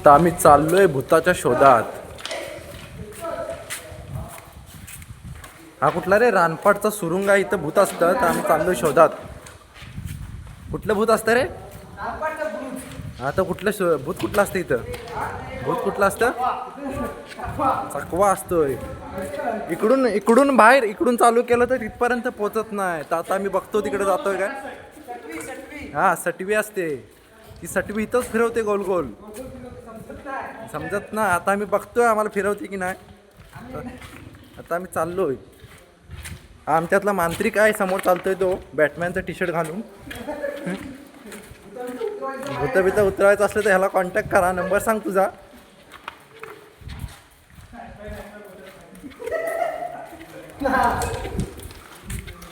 आता आम्ही चाललोय भूताच्या शोधात. हा कुठला रे रानपाटचा सुरुंग आहे, इथं भूत असतं तर आम्ही चाललोय शोधात. कुठलं भूत असतं रे? आता कुठलं भूत कुठलं असतं इथं? भूत कुठलं असतं? चकवा असतोय. इकडून इकडून बाहेर इकडून चालू केलं तर तिथपर्यंत पोहोचत नाही. तर आता आम्ही बघतो तिकडे जातोय काय. हा सटवी असते ती सटवी इथंच फिरवते गोल गोल. समजत ना. आता आम्ही बघतोय आम्हाला फिरवते की नाही. आता आम्ही चाललोय. हा आमच्यातला मांत्रिक आहे समोर चालतोय तो बॅटमॅनचा टी शर्ट घालून. भूत बित उतरायचं असलं तर ह्याला कॉन्टॅक्ट करा. नंबर सांग तुझा.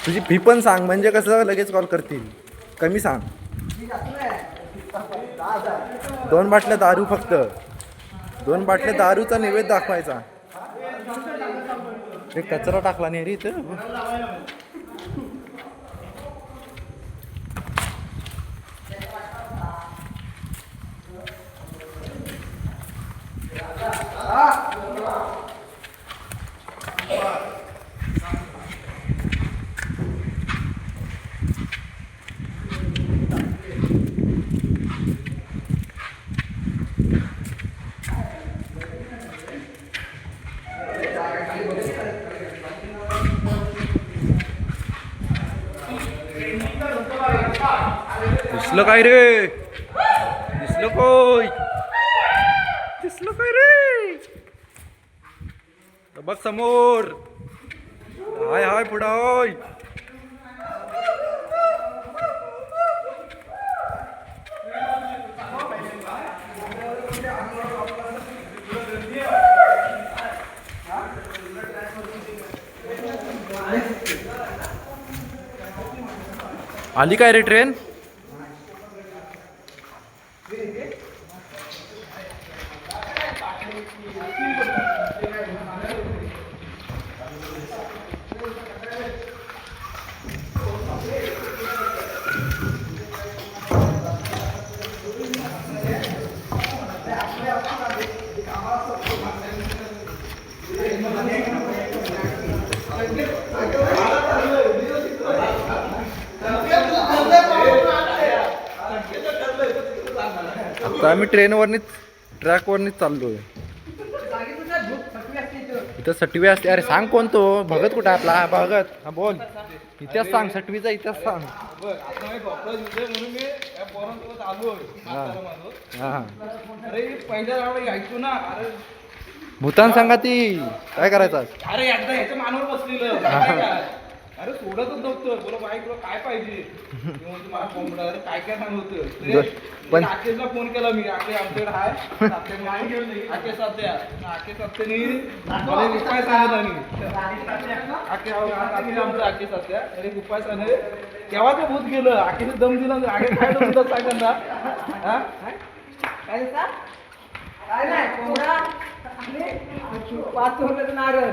तुझी फी पण सांग म्हणजे कसं लगेच कॉल करतील. कमी सांग. 2 बाटल्या दारू फक्त. 2 बाटल्या दारूचा नैवेद्य दाखवायचा. एक कचरा टाकला नाही रे इथं. दिसलं काय रे? दिसलं काय? दिसलं काय रे? बघ समोर. हाय हाय पुढं हाय. आली काय रे ट्रेन? आता आम्ही ट्रॅकवरनीच चाललोय. इथं सटवी असते. अरे सांग कोण तो? भगत कुठं आपला? हा भगत. हा बोल. इतिहास सांग सटवीचा इतिहास सांग. भूतान सांगा ती काय करायचं? अरे एकदा ह्याच्या मानावर बसलेलं. अरे सोडतच नव्हतं. बोला बाई तुला काय पाहिजे? अरे काय काय सांगत पण राकेशला फोन केला मी. राकेश आमच्याकडे आहे. राकेश सत्या सत्याने मला एक उपाय सांगत आमचा राकेश सत्या अरे एक उपाय सांगले. केव्हा ते भूत गेलं. आखेने दम दिला. आगे काय भूत सांगा. काय नाही पाच नारळ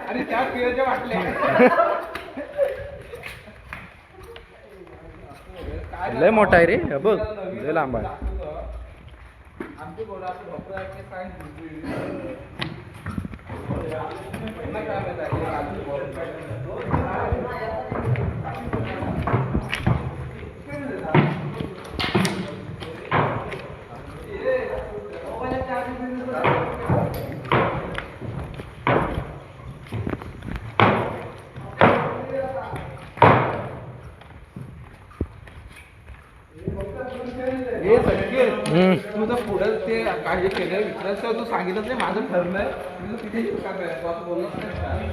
आणि त्या पियाच्या वाटल्या. लय मोठा आहे रे. बघ लय लांब आहे. आमचे बोला तुझं पुढं ते काय केलं विचारायचं तू सांगितलं नाही माझं ठरलंय.